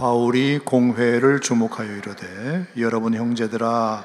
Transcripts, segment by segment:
바울이 공회를 주목하여 이르되 여러분 형제들아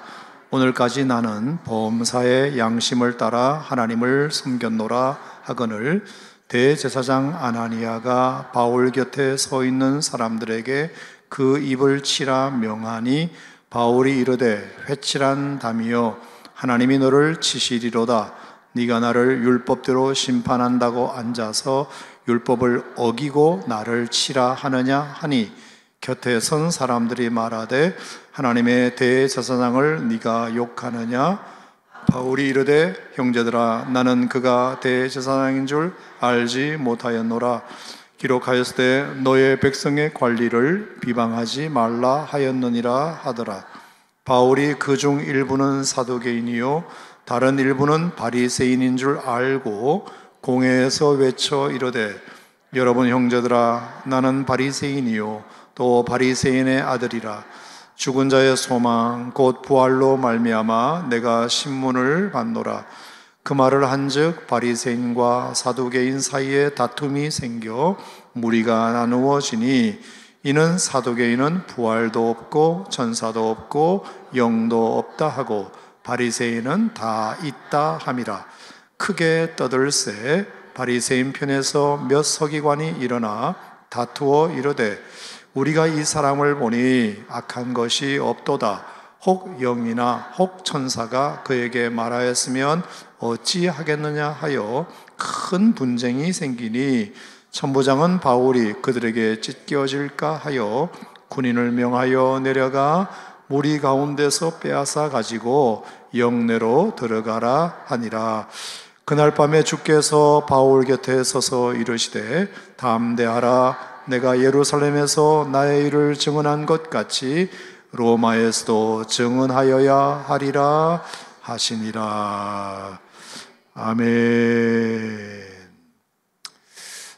오늘까지 나는 범사의 양심을 따라 하나님을 섬겼노라 하거늘 대제사장 아나니아가 바울 곁에 서 있는 사람들에게 그 입을 치라 명하니 바울이 이르되 회칠한 담이여 하나님이 너를 치시리로다. 네가 나를 율법대로 심판한다고 앉아서 율법을 어기고 나를 치라 하느냐 하니 곁에 선 사람들이 말하되 하나님의 대제사장을 네가 욕하느냐? 바울이 이르되 형제들아 나는 그가 대제사장인 줄 알지 못하였노라. 기록하였으되 너의 백성의 관리를 비방하지 말라 하였느니라 하더라. 바울이 그중 일부는 사두개인이요 다른 일부는 바리새인인 줄 알고 공회에서 외쳐 이르되 여러분 형제들아 나는 바리새인이요 또 바리새인의 아들이라. 죽은 자의 소망 곧 부활로 말미암아 내가 신문을 받노라. 그 말을 한즉 바리새인과 사두개인 사이에 다툼이 생겨 무리가 나누어지니 이는 사두개인은 부활도 없고 천사도 없고 영도 없다 하고 바리새인은 다 있다 함이라. 크게 떠들새 바리새인 편에서 몇 서기관이 일어나 다투어 이르되 우리가 이 사람을 보니 악한 것이 없도다. 혹 영이나 혹 천사가 그에게 말하였으면 어찌하겠느냐 하여 큰 분쟁이 생기니 천부장은 바울이 그들에게 찢겨질까 하여 군인을 명하여 내려가 무리 가운데서 빼앗아 가지고 영내로 들어가라 하니라. 그날 밤에 주께서 바울 곁에 서서 이르시되 담대하라. 내가 예루살렘에서 나의 일을 증언한 것 같이 로마에서도 증언하여야 하리라 하시니라. 아멘.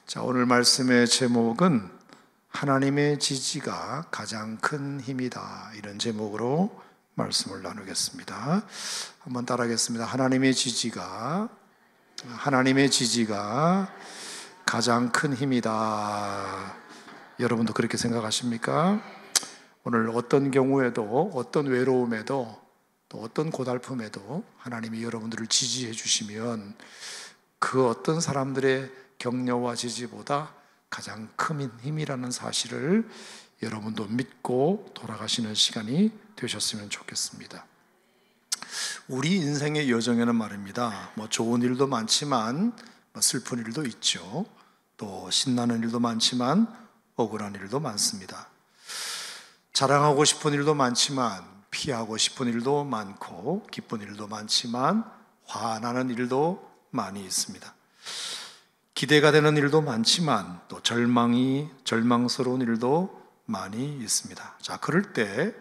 자, 오늘 말씀의 제목은 하나님의 지지가 가장 큰 힘이다, 이런 제목으로 말씀을 나누겠습니다. 한번 따라하겠습니다. 하나님의 지지가 가장 큰 힘이다. 여러분도 그렇게 생각하십니까? 오늘 어떤 경우에도, 어떤 외로움에도, 또 어떤 고달픔에도 하나님이 여러분들을 지지해 주시면 그 어떤 사람들의 격려와 지지보다 가장 큰 힘이라는 사실을 여러분도 믿고 돌아가시는 시간이 되셨으면 좋겠습니다. 우리 인생의 여정에는 말입니다, 좋은 일도 많지만 슬픈 일도 있죠. 또 신나는 일도 많지만 억울한 일도 많습니다. 자랑하고 싶은 일도 많지만 피하고 싶은 일도 많고, 기쁜 일도 많지만 화나는 일도 많이 있습니다. 기대가 되는 일도 많지만 또 절망스러운 일도 많이 있습니다. 자, 그럴 때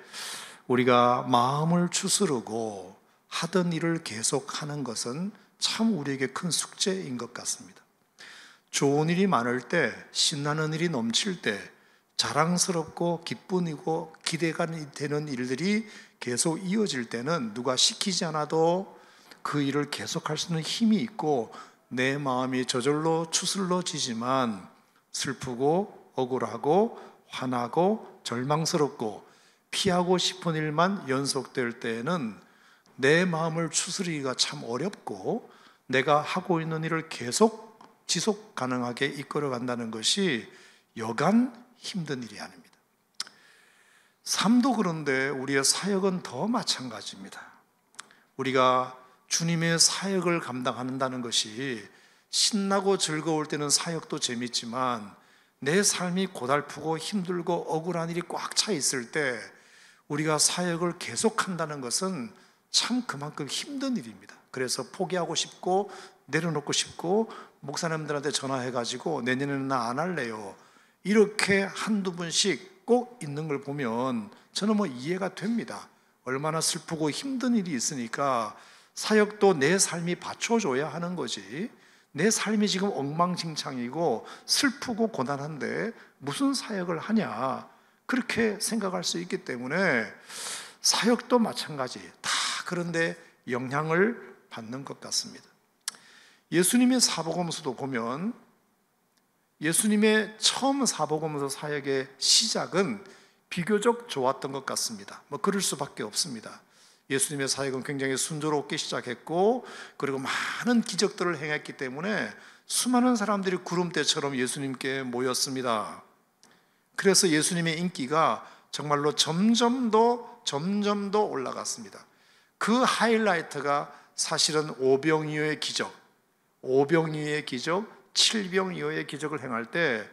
우리가 마음을 추스르고 하던 일을 계속하는 것은 참 우리에게 큰 숙제인 것 같습니다. 좋은 일이 많을 때, 신나는 일이 넘칠 때, 자랑스럽고 기쁨이고 기대가 되는 일들이 계속 이어질 때는 누가 시키지 않아도 그 일을 계속할 수 있는 힘이 있고 내 마음이 저절로 추슬러지지만 슬프고 억울하고 화나고 절망스럽고 피하고 싶은 일만 연속될 때에는 내 마음을 추스리기가 참 어렵고 내가 하고 있는 일을 계속 지속 가능하게 이끌어 간다는 것이 여간 힘든 일이 아닙니다. 삶도 그런데 우리의 사역은 더 마찬가지입니다. 우리가 주님의 사역을 감당한다는 것이 신나고 즐거울 때는 사역도 재밌지만 내 삶이 고달프고 힘들고 억울한 일이 꽉 차 있을 때 우리가 사역을 계속한다는 것은 참 그만큼 힘든 일입니다. 그래서 포기하고 싶고 내려놓고 싶고 목사님들한테 전화해가지고 내년에는 나 안 할래요, 이렇게 한두 번씩 꼭 있는 걸 보면 저는 이해가 됩니다. 얼마나 슬프고 힘든 일이 있으니까 사역도 내 삶이 받쳐줘야 하는 거지, 내 삶이 지금 엉망진창이고 슬프고 고단한데 무슨 사역을 하냐, 그렇게 생각할 수 있기 때문에 사역도 마찬가지, 다 그런데 영향을 받는 것 같습니다. 예수님의 사복음서도 보면 예수님의 처음 사복음서 사역의 시작은 비교적 좋았던 것 같습니다. 그럴 수밖에 없습니다. 예수님의 사역은 굉장히 순조롭게 시작했고, 그리고 많은 기적들을 행했기 때문에 수많은 사람들이 구름대처럼 예수님께 모였습니다. 그래서 예수님의 인기가 정말로 점점 더 올라갔습니다. 그 하이라이트가 사실은 오병이어의 기적, 칠병이어의 기적을 행할 때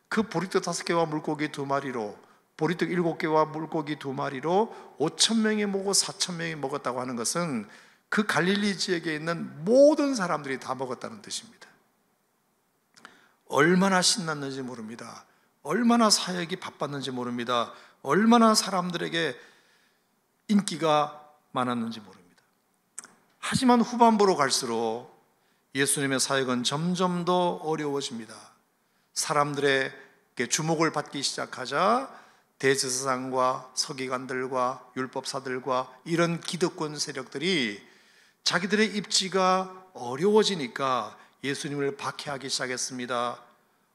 그 보리떡 5개와 물고기 2마리로, 보리떡 7개와 물고기 2마리로 5,000명이 먹고 4,000명이 먹었다고 하는 것은 그 갈릴리 지역에 있는 모든 사람들이 다 먹었다는 뜻입니다. 얼마나 신났는지 모릅니다. 얼마나 사역이 바빴는지 모릅니다. 얼마나 사람들에게 인기가 많았는지 모릅니다. 하지만 후반부로 갈수록 예수님의 사역은 점점 더 어려워집니다. 사람들에게 주목을 받기 시작하자 대제사장과 서기관들과 율법사들과 이런 기득권 세력들이 자기들의 입지가 어려워지니까 예수님을 박해하기 시작했습니다.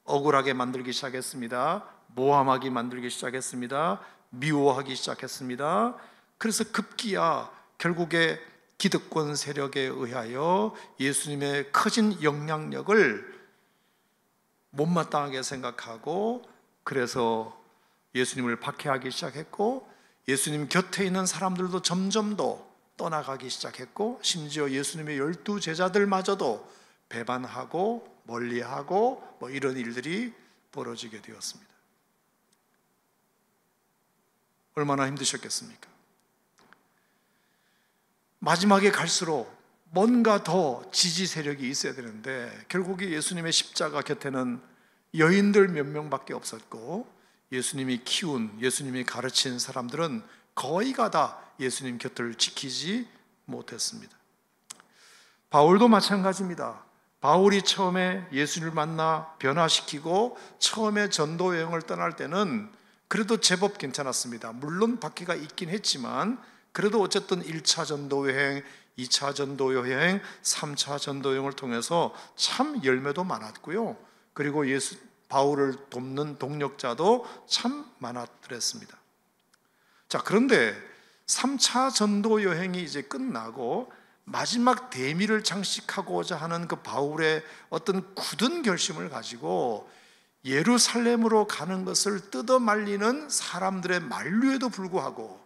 억울하게 만들기 시작했습니다. 모함하게 만들기 시작했습니다. 미워하기 시작했습니다. 그래서 급기야 결국에 기득권 세력에 의하여 예수님의 커진 영향력을 못마땅하게 생각하고, 그래서 예수님을 박해하기 시작했고, 예수님 곁에 있는 사람들도 점점 더 떠나가기 시작했고, 심지어 예수님의 12 제자들마저도 배반하고 멀리하고 이런 일들이 벌어지게 되었습니다. 얼마나 힘드셨겠습니까? 마지막에 갈수록 뭔가 더 지지 세력이 있어야 되는데, 결국에 예수님의 십자가 곁에는 여인들 몇 명밖에 없었고, 예수님이 키운, 예수님이 가르친 사람들은 거의가 다 예수님 곁을 지키지 못했습니다. 바울도 마찬가지입니다. 바울이 처음에 예수를 만나 변화시키고 처음에 전도 여행을 떠날 때는 그래도 제법 괜찮았습니다. 물론 박해가 있긴 했지만 그래도 어쨌든 1차 전도 여행, 2차 전도 여행, 3차 전도 여행을 통해서 참 열매도 많았고요. 그리고 바울을 돕는 동력자도 참 많았더랬습니다. 자, 그런데 3차 전도 여행이 이제 끝나고 마지막 대미를 장식하고자 하는 그 바울의 어떤 굳은 결심을 가지고 예루살렘으로 가는 것을 뜯어말리는 사람들의 만류에도 불구하고,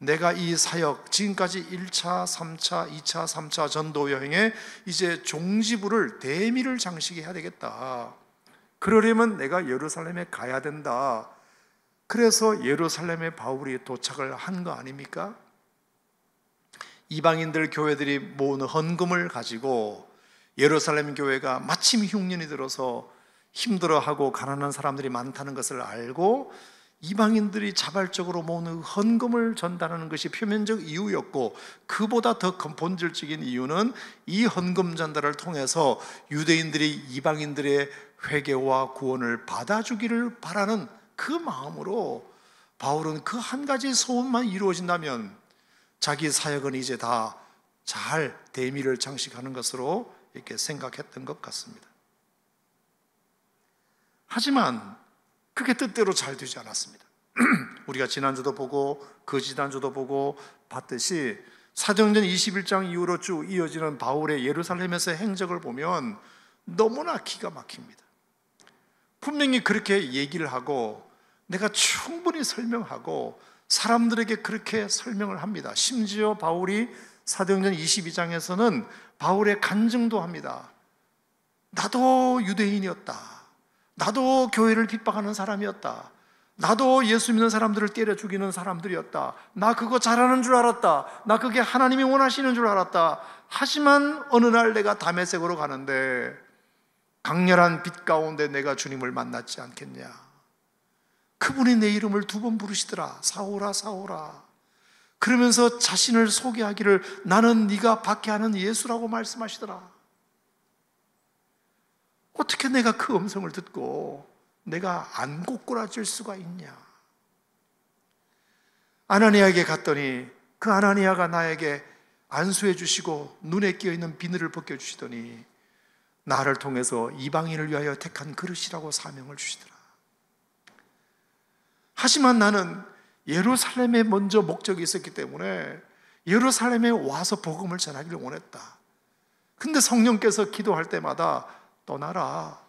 내가 이 사역, 지금까지 1차, 3차, 2차, 3차 전도 여행에 이제 종지부를, 대미를 장식해야 되겠다. 그러려면 내가 예루살렘에 가야 된다. 그래서 예루살렘에 바울이 도착을 한 거 아닙니까? 이방인들 교회들이 모은 헌금을 가지고 예루살렘 교회가 마침 흉년이 들어서 힘들어하고 가난한 사람들이 많다는 것을 알고 이방인들이 자발적으로 모으는 헌금을 전달하는 것이 표면적 이유였고, 그보다 더 본질적인 이유는 이 헌금 전달을 통해서 유대인들이 이방인들의 회개와 구원을 받아주기를 바라는 그 마음으로 바울은 그 한 가지 소원만 이루어진다면 자기 사역은 이제 다 잘 대미를 장식하는 것으로 이렇게 생각했던 것 같습니다. 하지만 그게 뜻대로 잘 되지 않았습니다. 우리가 지난주도 보고 그 지난주도 보고 봤듯이 사도행전 21장 이후로 쭉 이어지는 바울의 예루살렘에서의 행적을 보면 너무나 기가 막힙니다. 분명히 그렇게 얘기를 하고 내가 충분히 설명하고 사람들에게 그렇게 설명을 합니다. 심지어 바울이 사도행전 22장에서는 바울의 간증도 합니다. 나도 유대인이었다. 나도 교회를 핍박하는 사람이었다. 나도 예수 믿는 사람들을 때려 죽이는 사람들이었다. 나 그거 잘하는 줄 알았다. 나 그게 하나님이 원하시는 줄 알았다. 하지만 어느 날 내가 다메섹으로 가는데 강렬한 빛 가운데 내가 주님을 만났지 않겠냐. 그분이 내 이름을 2번 부르시더라. 사오라 사오라. 그러면서 자신을 소개하기를 나는 네가 박해하는 예수라고 말씀하시더라. 어떻게 내가 그 음성을 듣고 내가 안 고꾸라질 수가 있냐. 아나니아에게 갔더니 그 아나니아가 나에게 안수해 주시고 눈에 끼어있는 비늘을 벗겨주시더니 나를 통해서 이방인을 위하여 택한 그릇이라고 사명을 주시더라. 하지만 나는 예루살렘에 먼저 목적이 있었기 때문에 예루살렘에 와서 복음을 전하기를 원했다. 근데 성령께서 기도할 때마다 떠나라.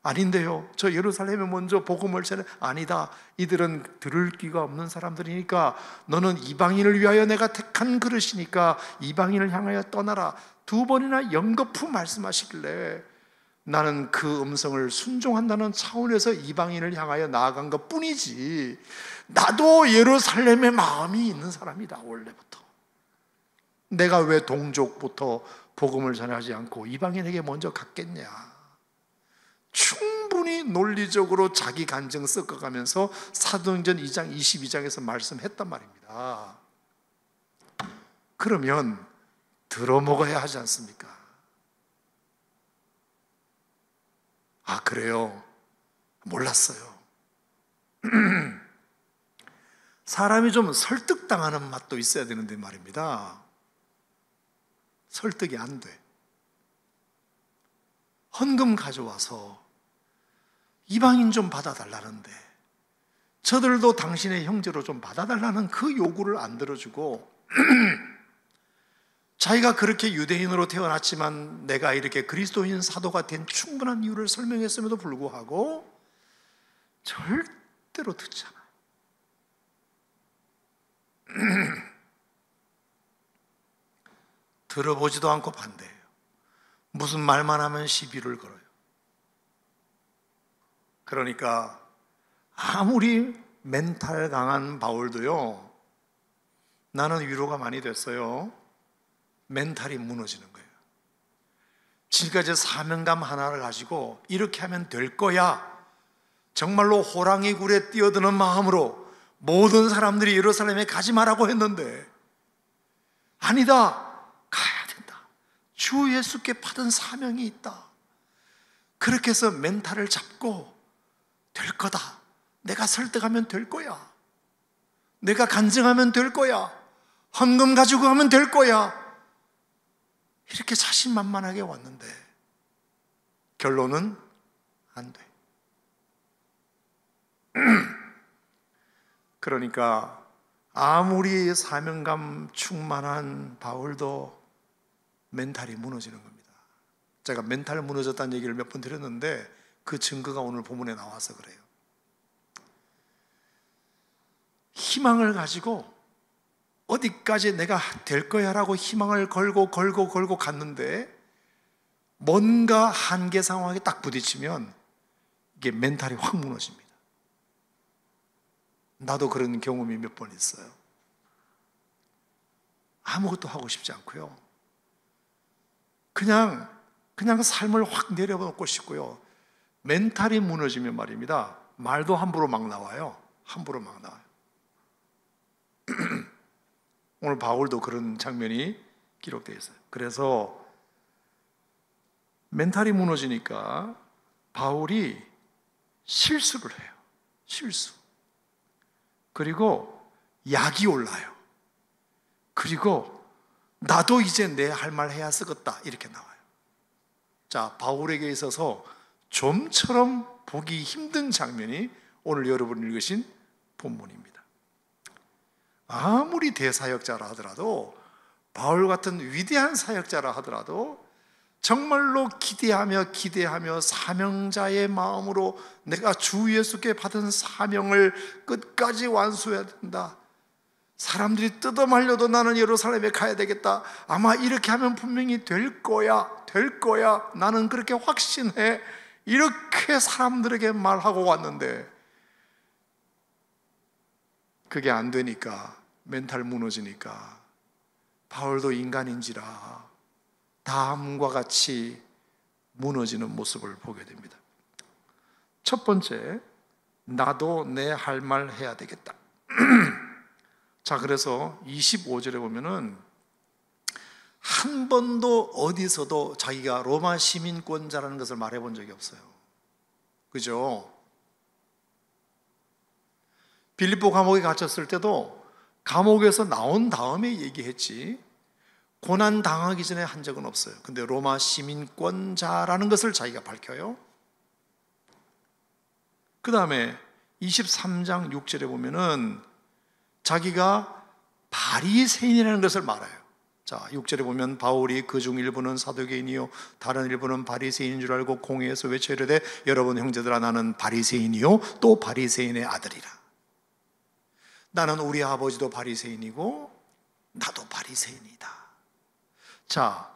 아닌데요, 저 예루살렘에 먼저 복음을 전해. 아니다, 이들은 들을 귀가 없는 사람들이니까 너는 이방인을 위하여 내가 택한 그릇이니까 이방인을 향하여 떠나라. 2번이나 연거푸 말씀하시길래 나는 그 음성을 순종한다는 차원에서 이방인을 향하여 나아간 것 뿐이지, 나도 예루살렘에 마음이 있는 사람이다. 원래부터 내가 왜 동족부터 복음을 전하지 않고 이방인에게 먼저 갔겠냐. 충분히 논리적으로 자기 간증 섞어가면서 사도행전 2장 22장에서 말씀했단 말입니다. 그러면 들어먹어야 하지 않습니까? 아, 그래요? 몰랐어요. 사람이 좀 설득당하는 맛도 있어야 되는데 말입니다. 설득이 안 돼. 헌금 가져와서 이방인 좀 받아달라는데 저들도 당신의 형제로 좀 받아달라는 그 요구를 안 들어주고 자기가 그렇게 유대인으로 태어났지만 내가 이렇게 그리스도인 사도가 된 충분한 이유를 설명했음에도 불구하고 절대로 듣지 않아요. 들어보지도 않고 반대해요. 무슨 말만 하면 시비를 걸어요. 그러니까 아무리 멘탈 강한 바울도요, 나는 위로가 많이 됐어요. 멘탈이 무너지는 거예요. 지금까지 사명감 하나를 가지고 이렇게 하면 될 거야, 정말로 호랑이 굴에 뛰어드는 마음으로 모든 사람들이 예루살렘에 가지 말라고 했는데 아니다, 가야 된다. 주 예수께 받은 사명이 있다. 그렇게 해서 멘탈을 잡고 될 거다. 내가 설득하면 될 거야. 내가 간증하면 될 거야. 헌금 가지고 가면 될 거야. 이렇게 자신만만하게 왔는데 결론은 안 돼. 그러니까 아무리 사명감 충만한 바울도 멘탈이 무너지는 겁니다. 제가 멘탈 무너졌다는 얘기를 몇 번 드렸는데 그 증거가 오늘 본문에 나와서 그래요. 희망을 가지고 어디까지 내가 될 거야 라고 희망을 걸고 갔는데 뭔가 한계 상황에 딱 부딪히면 이게 멘탈이 확 무너집니다. 나도 그런 경험이 몇 번 있어요. 아무것도 하고 싶지 않고요, 그냥 삶을 확 내려놓고 싶고요. 멘탈이 무너지면 말입니다, 말도 함부로 막 나와요. 함부로 막 나와요. 오늘 바울도 그런 장면이 기록되어 있어요. 그래서 멘탈이 무너지니까 바울이 실수를 해요. 실수. 그리고 약이 올라요. 그리고 나도 이제 내 할 말 해야 쓰겠다, 이렇게 나와요. 자, 바울에게 있어서 좀처럼 보기 힘든 장면이 오늘 여러분 읽으신 본문입니다. 아무리 대사역자라 하더라도, 바울 같은 위대한 사역자라 하더라도 정말로 기대하며 사명자의 마음으로 내가 주 예수께 받은 사명을 끝까지 완수해야 된다. 사람들이 뜯어말려도 나는 예루살렘에 가야 되겠다. 아마 이렇게 하면 분명히 될 거야. 나는 그렇게 확신해. 이렇게 사람들에게 말하고 왔는데 그게 안 되니까, 멘탈 무너지니까 바울도 인간인지라 다음과 같이 무너지는 모습을 보게 됩니다. 첫 번째, 나도 내 할 말 해야 되겠다. 자, 그래서 25절에 보면은 한 번도 어디서도 자기가 로마 시민권자라는 것을 말해본 적이 없어요. 그죠? 빌립보 감옥에 갇혔을 때도 감옥에서 나온 다음에 얘기했지, 고난 당하기 전에 한 적은 없어요. 근데 로마 시민권자라는 것을 자기가 밝혀요. 그 다음에 23장 6절에 보면은 자기가 바리새인이라는 것을 말해요. 자, 6절에 보면 바울이 그중 일부는 사두개인이요 다른 일부는 바리새인인 줄 알고 공회에서 외쳐 이르되 여러분 형제들아 나는 바리새인이요 또 바리새인의 아들이라. 나는 우리 아버지도 바리새인이고 나도 바리새인이다. 자,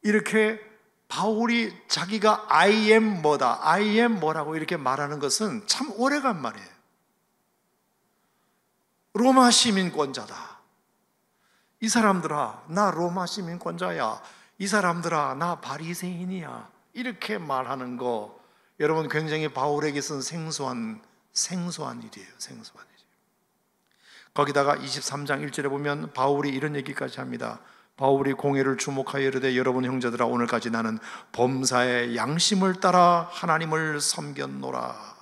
이렇게 바울이 자기가 I am 뭐다, I am 뭐라고 이렇게 말하는 것은 참 오래간 말이에요. 로마 시민권자다. 이 사람들아 나 로마 시민권자야. 이 사람들아 나 바리새인이야. 이렇게 말하는 거 여러분 굉장히 바울에게서는 생소한 일이에요. 생소한 일. 거기다가 23장 1절에 보면 바울이 이런 얘기까지 합니다. 바울이 공회를 주목하여 이르되 여러분 형제들아 오늘까지 나는 범사의 양심을 따라 하나님을 섬겼노라.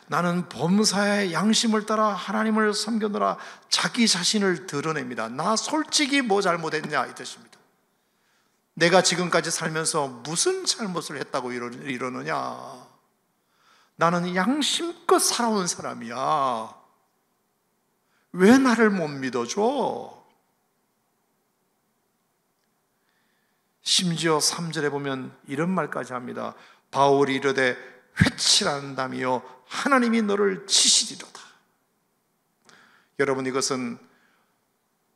나는 범사의 양심을 따라 하나님을 섬겼노라. 자기 자신을 드러냅니다. 나 솔직히 뭐 잘못했냐 이 뜻입니다. 내가 지금까지 살면서 무슨 잘못을 했다고 이러느냐. 나는 양심껏 살아온 사람이야. 왜 나를 못 믿어줘? 심지어 3절에 보면 이런 말까지 합니다. 바울이 이르되 회칠한다며 하나님이 너를 치시리로다. 여러분 이것은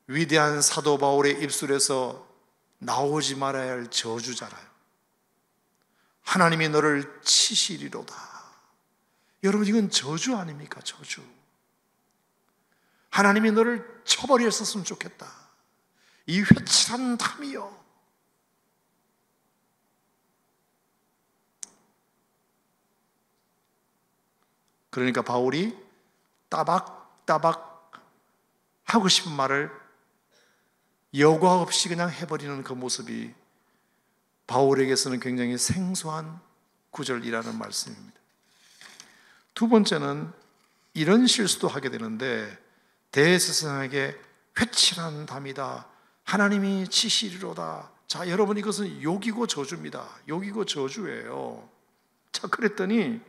위대한 사도 바울의 입술에서 나오지 말아야 할 저주잖아요. 하나님이 너를 치시리로다. 여러분 이건 저주 아닙니까? 저주. 하나님이 너를 쳐버렸었으면 좋겠다. 이 회칠한 담이여. 그러니까 바울이 따박따박 하고 싶은 말을 여과 없이 그냥 해버리는 그 모습이 바울에게서는 굉장히 생소한 구절이라는 말씀입니다. 두 번째는 이런 실수도 하게 되는데 대제사장에게 회칠한 담이다. 하나님이 치시리로다. 자, 여러분 이것은 욕이고 저주입니다. 욕이고 저주예요. 자, 그랬더니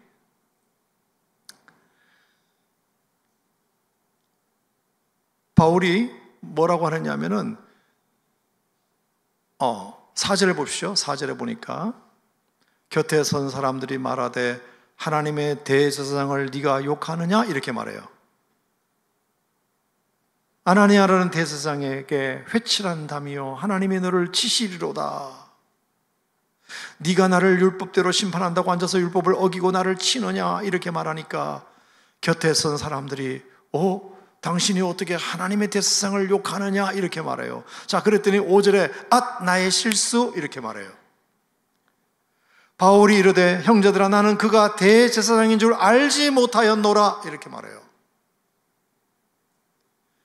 바울이 뭐라고 하느냐면은 4절을 보십시오. 4절에 보니까 곁에 선 사람들이 말하되 하나님의 대제사장을 네가 욕하느냐 이렇게 말해요. 아나니아라는 대제사장에게 회칠한 담이요 하나님이 너를 치시리로다. 네가 나를 율법대로 심판한다고 앉아서 율법을 어기고 나를 치느냐 이렇게 말하니까 곁에 선 사람들이 당신이 어떻게 하나님의 대제사장을 욕하느냐 이렇게 말해요. 자, 그랬더니 5절에 나의 실수 이렇게 말해요. 바울이 이르되 형제들아 나는 그가 대제사장인 줄 알지 못하였노라 이렇게 말해요.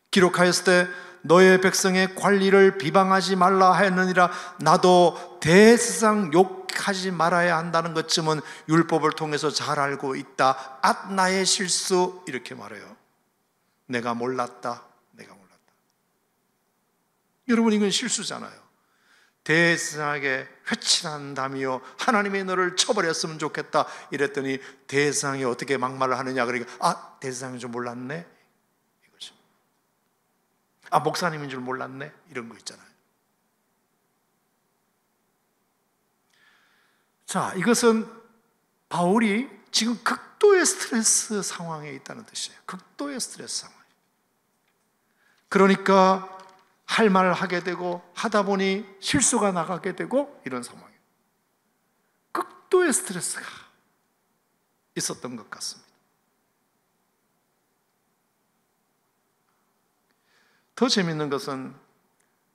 기록하였을 때 너의 백성의 관리를 비방하지 말라 하였느니라. 나도 대제사장 욕하지 말아야 한다는 것쯤은 율법을 통해서 잘 알고 있다. 나의 실수 이렇게 말해요. 내가 몰랐다. 여러분 이건 실수잖아요. 대제사장에게 회칠한 담이요 하나님이 너를 쳐버렸으면 좋겠다 이랬더니 대제사장이 어떻게 막말을 하느냐 그러니까 대제사장인 줄 몰랐네 이거죠. 목사님인 줄 몰랐네 이런 거 있잖아요. 자, 이것은 바울이 지금 극도의 스트레스 상황에 있다는 뜻이에요. 극도의 스트레스 상황. 그러니까 할 말을 하게 되고 하다 보니 실수가 나가게 되고 이런 상황이에요. 극도의 스트레스가 있었던 것 같습니다. 더 재미있는 것은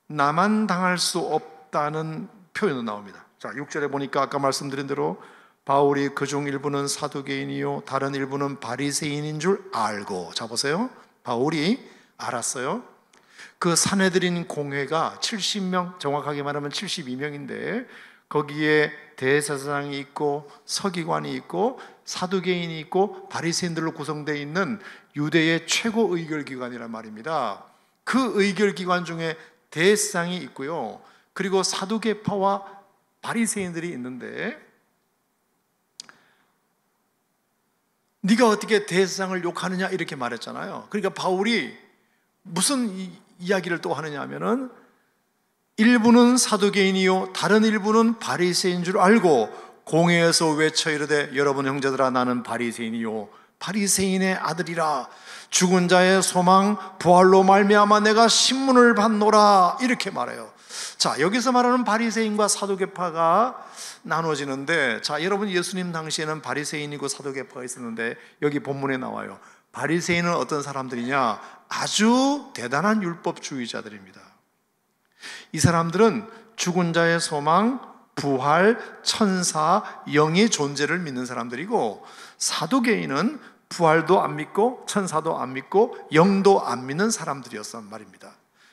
나만 당할 수 없다는 표현도 나옵니다. 자, 6절에 보니까 아까 말씀드린 대로 바울이 그중 일부는 사두개인이요 다른 일부는 바리새인인 줄 알고. 자, 보세요. 바울이 알았어요. 그 사내들인 공회가 70명, 정확하게 말하면 72명인데 거기에 대제사장이 있고 서기관이 있고 사두개인이 있고 바리새인들로 구성되어 있는 유대의 최고 의결기관이란 말입니다. 그 의결기관 중에 대제사장이 있고요. 그리고 사두개파와 바리새인들이 있는데, 네가 어떻게 대제사장을 욕하느냐 이렇게 말했잖아요. 그러니까 바울이 무슨 이야기를 또 하느냐 하면은, 일부는 사두개인이요 다른 일부는 바리새인 줄 알고 공회에서 외쳐 이르되 여러분 형제들아 나는 바리새인이요 바리새인의 아들이라 죽은 자의 소망 부활로 말미암아 내가 신문을 받노라 이렇게 말해요. 자, 여기서 말하는 바리새인과 사두개파가 나눠지는데, 자, 여러분 예수님 당시에는 바리새인이고 사두개파가 있었는데 여기 본문에 나와요. 바리새인은 어떤 사람들이냐? 아주 대단한 율법주의자들입니다. 이 사람들은 죽은 자의 소망, 부활, 천사, 영의 존재를 믿는 사람들이고, 사두개인은 부활도 안 믿고 천사도 안 믿고 영도 안 믿는 사람들이었단 말입니다.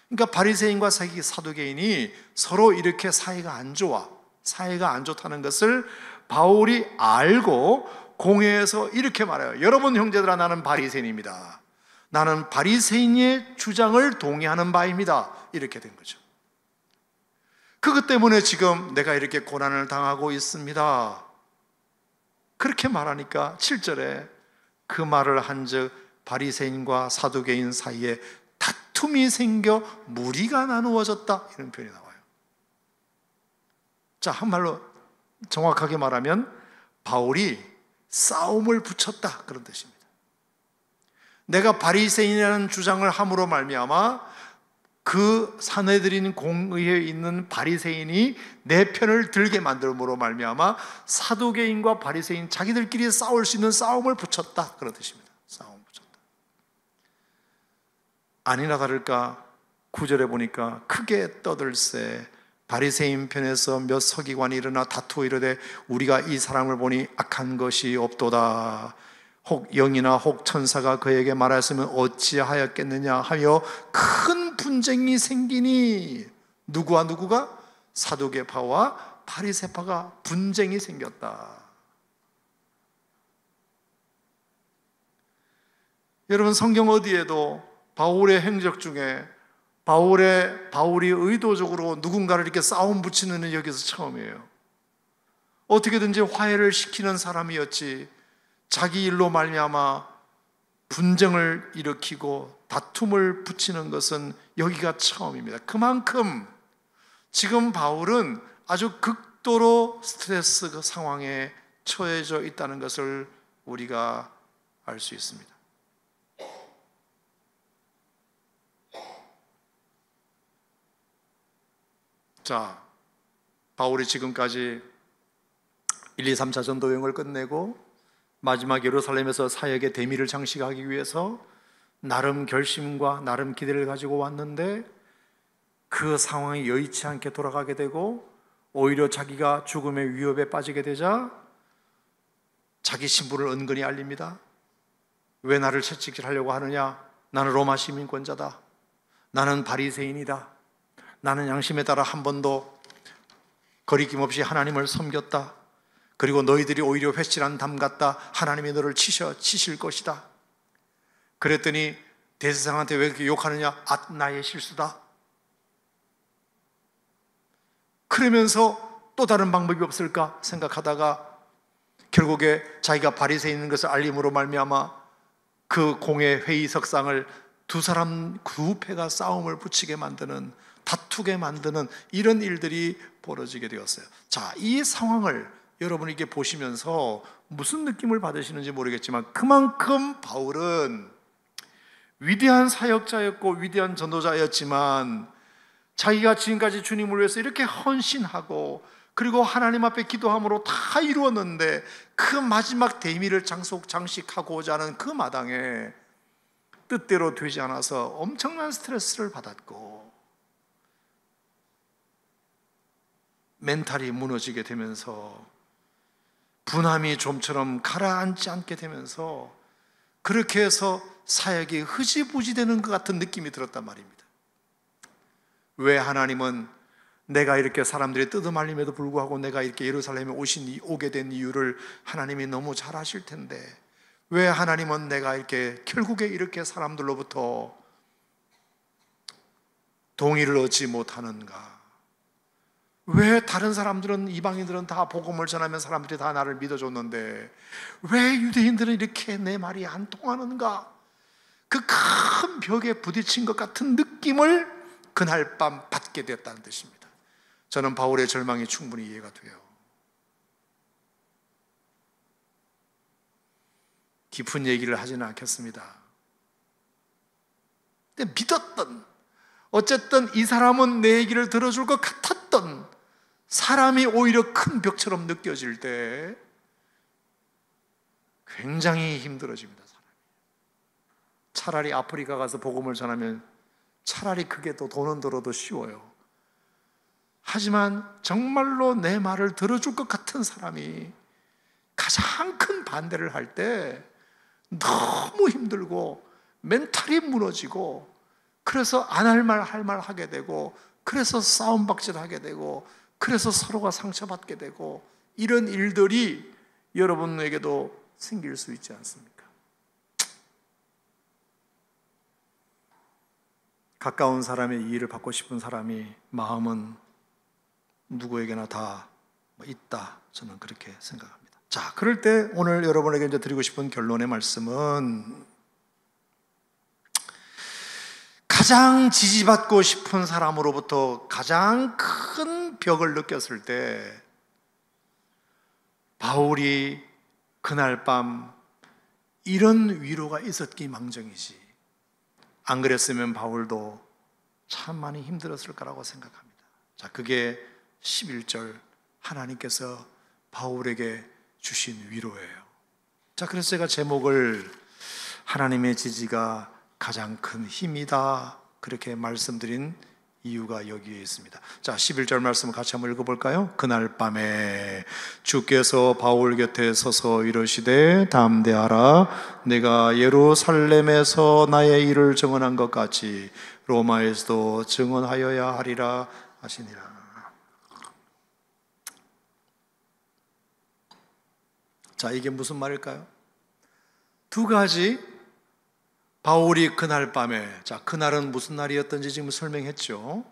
그러니까 바리새인과 사두개인이 서로 이렇게 사이가 안 좋다는 것을 바울이 알고 공회에서 이렇게 말해요. 여러분 형제들아 나는 바리새인입니다. 나는 바리새인의 주장을 동의하는 바입니다. 이렇게 된 거죠. 그것 때문에 지금 내가 이렇게 고난을 당하고 있습니다. 그렇게 말하니까 7절에 그 말을 한즉 바리새인과 사두개인 사이에 다툼이 생겨 무리가 나누어졌다 이런 표현이 나와요. 자, 한말로 정확하게 말하면 바울이 싸움을 붙였다 그런 뜻입니다. 내가 바리새인이라는 주장을 함으로 말미암아 그 사내들인 공의에 있는 바리새인이 내 편을 들게 만들므로 말미암아 사두개인과 바리새인 자기들끼리 싸울 수 있는 싸움을 붙였다 그런 뜻입니다. 싸움을 붙였다. 아니나 다를까 9절에 보니까 크게 떠들세 바리새인 편에서 몇 서기관이 일어나 다투어 이르되 우리가 이 사람을 보니 악한 것이 없도다. 혹 영이나 혹 천사가 그에게 말하였으면 어찌하였겠느냐 하여 큰 분쟁이 생기니, 누구와 누구가? 사두개파와 바리새파가 분쟁이 생겼다. 여러분 성경 어디에도 바울의 행적 중에 바울이 의도적으로 누군가를 이렇게 싸움 붙이는 일 여기서 처음이에요. 어떻게든지 화해를 시키는 사람이었지 자기 일로 말미암아 분쟁을 일으키고 다툼을 붙이는 것은 여기가 처음입니다. 그만큼 지금 바울은 아주 극도로 스트레스 그 상황에 처해져 있다는 것을 우리가 알 수 있습니다. 자, 바울이 지금까지 1, 2, 3차 전도 여행을 끝내고 마지막 예루살렘에서 사역의 대미를 장식하기 위해서 나름 결심과 나름 기대를 가지고 왔는데 그 상황이 여의치 않게 돌아가게 되고 오히려 자기가 죽음의 위협에 빠지게 되자 자기 신분을 은근히 알립니다. 왜 나를 채찍질하려고 하느냐? 나는 로마 시민권자다. 나는 바리새인이다. 나는 양심에 따라 한 번도 거리낌 없이 하나님을 섬겼다. 그리고 너희들이 오히려 회칠한 담 같다. 하나님이 너를 치실 것이다. 그랬더니 대제사장한테 왜 그렇게 욕하느냐? 나의 실수다. 그러면서 또 다른 방법이 없을까 생각하다가 결국에 자기가 바리새인인 것을 알림으로 말미암아 그 공회 회의석상을 두 패가 싸움을 붙이게 만드는, 다투게 만드는 이런 일들이 벌어지게 되었어요. 자, 이 상황을 여러분이 이렇게 보시면서 무슨 느낌을 받으시는지 모르겠지만 그만큼 바울은 위대한 사역자였고 위대한 전도자였지만 자기가 지금까지 주님을 위해서 이렇게 헌신하고 그리고 하나님 앞에 기도함으로 다 이루었는데 그 마지막 대미를 장식하고자 하는 그 마당에 뜻대로 되지 않아서 엄청난 스트레스를 받았고 멘탈이 무너지게 되면서 분함이 좀처럼 가라앉지 않게 되면서 그렇게 해서 사역이 흐지부지 되는 것 같은 느낌이 들었단 말입니다. 왜 하나님은 내가 이렇게 사람들이 뜯어말림에도 불구하고 내가 이렇게 예루살렘에 오게 된 이유를 하나님이 너무 잘 아실 텐데 왜 하나님은 내가 이렇게 결국에 이렇게 사람들로부터 동의를 얻지 못하는가? 왜 다른 사람들은, 이방인들은 다 복음을 전하면 사람들이 다 나를 믿어줬는데 왜 유대인들은 이렇게 내 말이 안 통하는가? 그 큰 벽에 부딪힌 것 같은 느낌을 그날 밤 받게 되었다는 뜻입니다. 저는 바울의 절망이 충분히 이해가 돼요. 깊은 얘기를 하지는 않겠습니다. 근데 믿었던, 어쨌든 이 사람은 내 얘기를 들어줄 것 같았던 사람이 오히려 큰 벽처럼 느껴질 때 굉장히 힘들어집니다. 차라리 아프리카 가서 복음을 전하면 차라리 그게 더 돈은 들어도 쉬워요. 하지만 정말로 내 말을 들어줄 것 같은 사람이 가장 큰 반대를 할 때 너무 힘들고 멘탈이 무너지고, 그래서 안 할 말 할 말 하게 되고, 그래서 싸움박질 하게 되고, 그래서 서로가 상처받게 되고, 이런 일들이 여러분에게도 생길 수 있지 않습니까? 가까운 사람의 이해를 받고 싶은 사람이 마음은 누구에게나 다 있다, 저는 그렇게 생각합니다. 자, 그럴 때 오늘 여러분에게 이제 드리고 싶은 결론의 말씀은, 가장 지지받고 싶은 사람으로부터 가장 큰 벽을 느꼈을 때 바울이 그날 밤 이런 위로가 있었기 망정이지, 안 그랬으면 바울도 참 많이 힘들었을 거라고 생각합니다. 자, 그게 11절 하나님께서 바울에게 주신 위로예요. 자, 그래서 제가 제목을 하나님의 지지가 가장 큰 힘이다, 그렇게 말씀드린 이유가 여기에 있습니다. 자, 11절 말씀을 같이 한번 읽어볼까요? 그날 밤에 주께서 바울 곁에 서서 이르시되 담대하라, 내가 예루살렘에서 나의 일을 증언한 것 같이 로마에서도 증언하여야 하리라 하시니라. 자, 이게 무슨 말일까요? 두 가지. 바울이 그날 밤에, 자, 그날은 무슨 날이었던지 지금 설명했죠.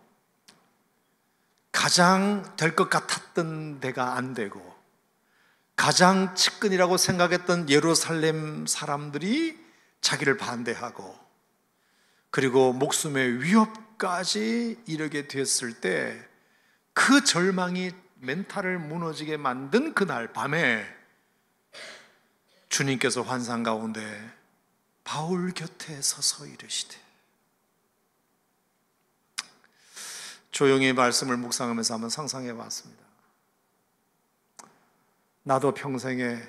가장 될 것 같았던 데가 안 되고, 가장 측근이라고 생각했던 예루살렘 사람들이 자기를 반대하고, 그리고 목숨의 위협까지 이르게 됐을 때 그 절망이 멘탈을 무너지게 만든 그날 밤에 주님께서 환상 가운데 바울 곁에 서서 이르시되, 조용히 말씀을 묵상하면서 한번 상상해 봤습니다. 나도 평생에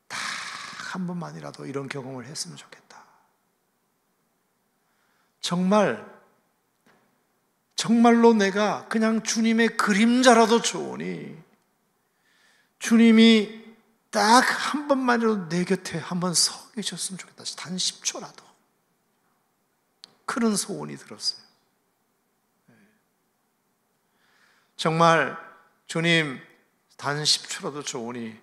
딱 한 번만이라도 이런 경험을 했으면 좋겠다. 정말로 내가 그냥 주님의 그림자라도 좋으니 주님이 딱 한 번만이라도 내 곁에 한번 서 계셨으면 좋겠다. 단 10초라도. 그런 소원이 들었어요. 정말 주님, 단 10초라도 좋으니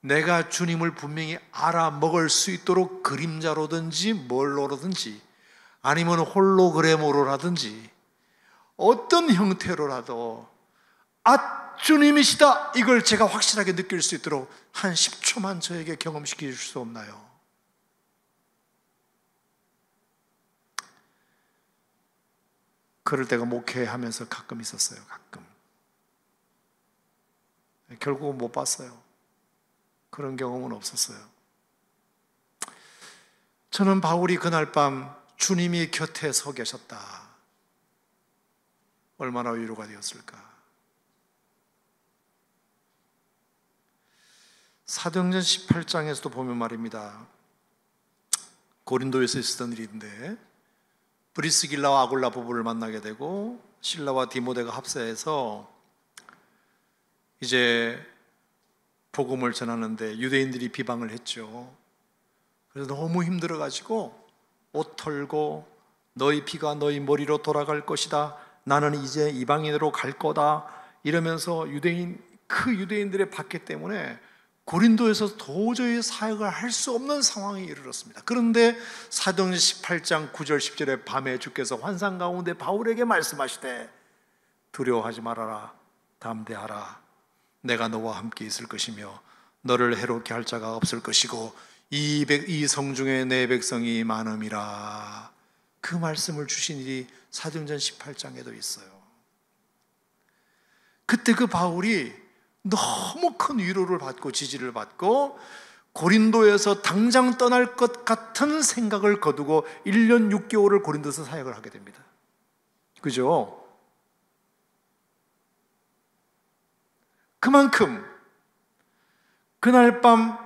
내가 주님을 분명히 알아먹을 수 있도록 그림자로든지 뭘로라든지 아니면 홀로그램으로라든지 어떤 형태로라도 주님이시다, 이걸 제가 확실하게 느낄 수 있도록 한 10초만 저에게 경험시켜 주실 수 없나요? 그럴 때가 목회하면서 가끔 있었어요. 가끔. 결국은 못 봤어요. 그런 경험은 없었어요. 저는 바울이 그날 밤 주님이 곁에 서 계셨다, 얼마나 위로가 되었을까. 사도행전 18장에서도 보면 말입니다. 고린도에서 있었던 일인데 브리스길라와 아굴라 부부를 만나게 되고 실라와 디모데가 합세해서 이제 복음을 전하는데 유대인들이 비방을 했죠. 그래서 너무 힘들어가지고 옷 털고 너희 피가 너희 머리로 돌아갈 것이다, 나는 이제 이방인으로 갈 거다 이러면서 유대인들의 박해 때문에 고린도에서 도저히 사역을 할 수 없는 상황에 이르렀습니다. 그런데 사도행전 18장 9절 10절에 밤에 주께서 환상 가운데 바울에게 말씀하시되 두려워하지 말아라, 담대하라, 내가 너와 함께 있을 것이며 너를 해롭게 할 자가 없을 것이고 이 성중에 내 백성이 많음이라. 그 말씀을 주신 일이 사도행전 18장에도 있어요. 그때 그 바울이 너무 큰 위로를 받고 지지를 받고 고린도에서 당장 떠날 것 같은 생각을 거두고 1년 6개월을 고린도에서 사역을 하게 됩니다. 그죠? 그만큼 그날 밤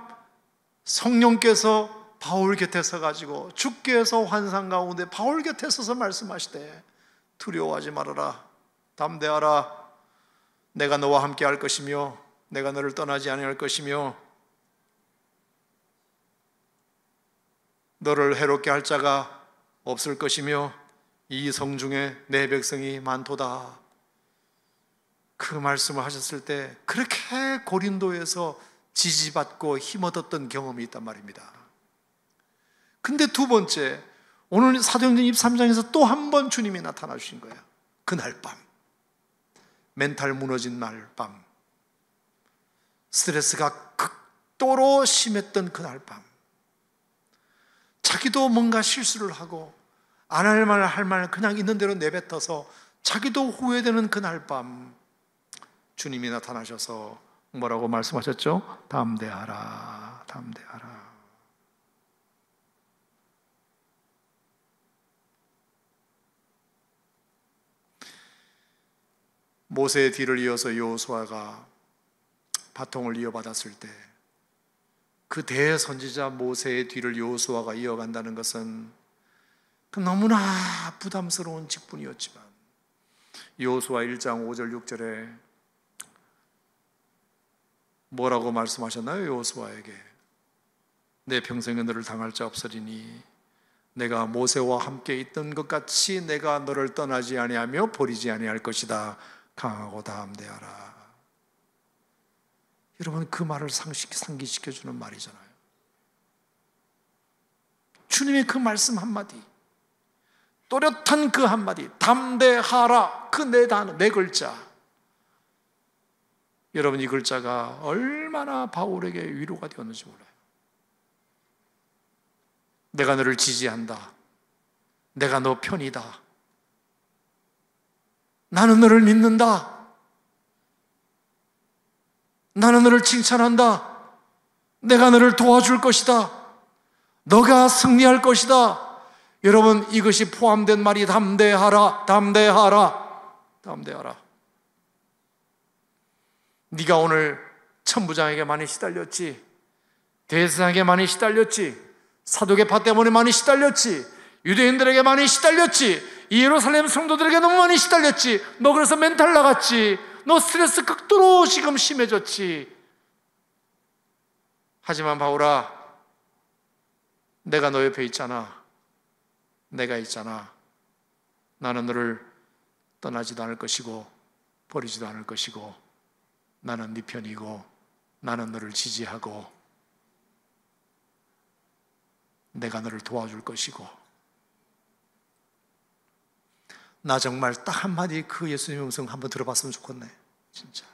성령께서 바울 곁에 서가지고 주께서 환상 가운데 바울 곁에 서서 말씀하시되 두려워하지 말아라, 담대하라, 내가 너와 함께 할 것이며 내가 너를 떠나지 아니할 것이며 너를 해롭게 할 자가 없을 것이며 이 성중에 내 백성이 많도다. 그 말씀을 하셨을 때 그렇게 고린도에서 지지받고 힘얻었던 경험이 있단 말입니다. 근데 두 번째, 오늘 사도행전 23장에서 또 한 번 주님이 나타나 주신 거예요. 그날 밤, 멘탈 무너진 날 밤, 스트레스가 극도로 심했던 그날 밤, 자기도 뭔가 실수를 하고 안 할 말 할 말 그냥 있는 대로 내뱉어서 자기도 후회되는 그날 밤 주님이 나타나셔서 뭐라고 말씀하셨죠? 담대하라, 담대하라. 모세의 뒤를 이어서 여호수아가 바통을 이어받았을 때 그 대선지자 모세의 뒤를 여호수아가 이어간다는 것은 너무나 부담스러운 직분이었지만 여호수아 1장 5절 6절에 뭐라고 말씀하셨나요? 여호수아에게 내 평생에 너를 당할 자 없으리니 내가 모세와 함께 있던 것 같이 내가 너를 떠나지 아니하며 버리지 아니할 것이다. 강하고 담대하라. 여러분, 그 말을 상기시켜주는 말이잖아요. 주님의 그 말씀 한마디, 또렷한 그 한마디, 담대하라, 그 네 단어, 네 글자. 여러분, 이 글자가 얼마나 바울에게 위로가 되었는지 몰라요. 내가 너를 지지한다, 내가 너 편이다, 나는 너를 믿는다, 나는 너를 칭찬한다, 내가 너를 도와줄 것이다, 너가 승리할 것이다. 여러분, 이것이 포함된 말이 담대하라, 담대하라, 담대하라. 네가 오늘 천부장에게 많이 시달렸지, 대제사장에게 많이 시달렸지, 사도계파 때문에 많이 시달렸지, 유대인들에게 많이 시달렸지, 이 예루살렘 성도들에게 너무 많이 시달렸지, 너 그래서 멘탈 나갔지, 너 스트레스 극도로 지금 심해졌지. 하지만 바울아, 내가 너 옆에 있잖아, 내가 있잖아. 나는 너를 떠나지도 않을 것이고 버리지도 않을 것이고 나는 네 편이고 나는 너를 지지하고 내가 너를 도와줄 것이고. 나 정말 딱 한마디 그 예수님의 음성 한번 들어봤으면 좋겠네. 진짜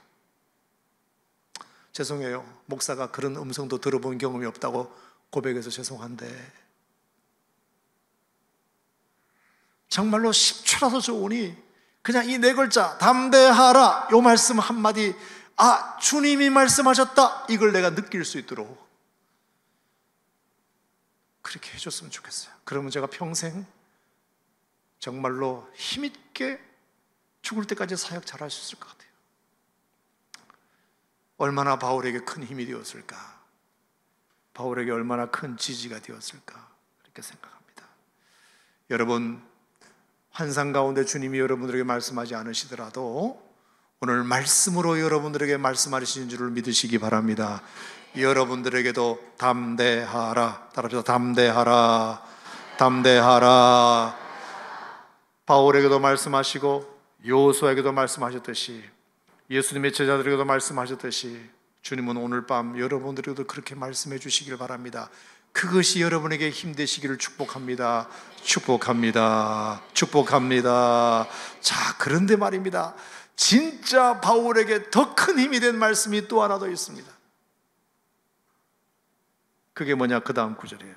죄송해요, 목사가 그런 음성도 들어본 경험이 없다고 고백해서 죄송한데 정말로 10초라도 좋으니 그냥 이 네 글자 담대하라, 요 말씀 한마디, 아, 주님이 말씀하셨다, 이걸 내가 느낄 수 있도록 그렇게 해줬으면 좋겠어요. 그러면 제가 평생 정말로 힘있게 죽을 때까지 사역 잘할 수 있을 것 같아요. 얼마나 바울에게 큰 힘이 되었을까, 바울에게 얼마나 큰 지지가 되었을까, 그렇게 생각합니다. 여러분, 환상 가운데 주님이 여러분들에게 말씀하지 않으시더라도 오늘 말씀으로 여러분들에게 말씀하시는 줄을 믿으시기 바랍니다. 여러분들에게도 담대하라, 따라합시다. 담대하라, 담대하라. 바울에게도 말씀하시고 여호수아에게도 말씀하셨듯이 예수님의 제자들에게도 말씀하셨듯이 주님은 오늘 밤 여러분들에게도 그렇게 말씀해 주시길 바랍니다. 그것이 여러분에게 힘 되시기를 축복합니다. 축복합니다. 축복합니다. 자, 그런데 말입니다. 진짜 바울에게 더 큰 힘이 된 말씀이 또 하나 더 있습니다. 그게 뭐냐? 그 다음 구절이에요.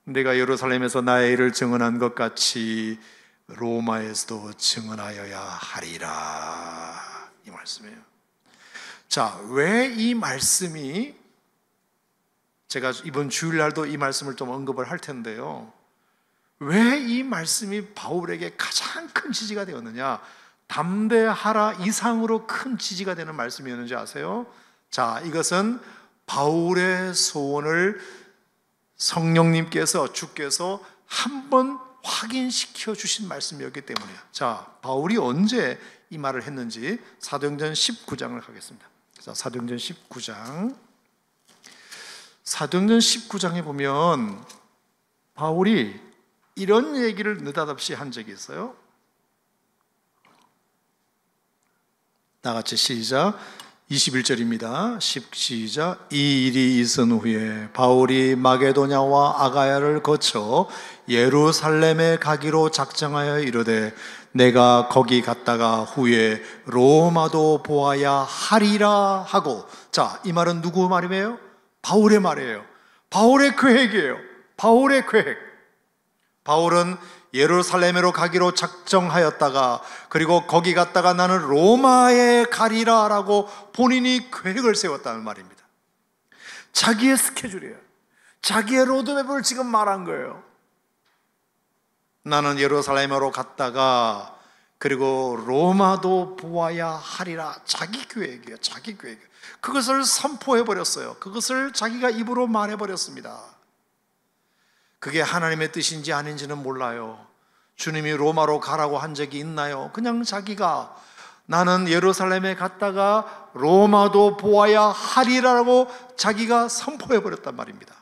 내가 예루살렘에서 나의 일을 증언한 것 같이 로마에서도 증언하여야 하리라. 이 말씀이에요. 자, 왜 이 말씀이, 제가 이번 주일날도 이 말씀을 좀 언급을 할 텐데요, 왜 이 말씀이 바울에게 가장 큰 지지가 되었느냐? 담대하라 이상으로 큰 지지가 되는 말씀이었는지 아세요? 자, 이것은 바울의 소원을 성령님께서, 주께서 한번 확인시켜 주신 말씀이었기 때문이에요. 자, 바울이 언제 이 말을 했는지 사도행전 19장을 가겠습니다. 자, 사도행전 19장. 사도행전 19장에 보면 바울이 이런 얘기를 느닷없이 한 적이 있어요. 다 같이 시작. 21절입니다. 시작. 이 일이 있은 후에 바울이 마게도냐와 아가야를 거쳐 예루살렘에 가기로 작정하여 이르되 내가 거기 갔다가 후에 로마도 보아야 하리라 하고. 자, 이 말은 누구 말이에요? 바울의 말이에요. 바울의 계획이에요. 바울의 계획. 바울은 예루살렘으로 가기로 작정하였다가, 그리고 거기 갔다가 나는 로마에 가리라 라고 본인이 계획을 세웠다는 말입니다. 자기의 스케줄이에요. 자기의 로드맵을 지금 말한 거예요. 나는 예루살렘으로 갔다가 그리고 로마도 보아야 하리라. 자기 계획이에요. 자기 계획. 그것을 선포해버렸어요. 그것을 자기가 입으로 말해버렸습니다. 그게 하나님의 뜻인지 아닌지는 몰라요. 주님이 로마로 가라고 한 적이 있나요? 그냥 자기가 나는 예루살렘에 갔다가 로마도 보아야 하리라고 자기가 선포해버렸단 말입니다.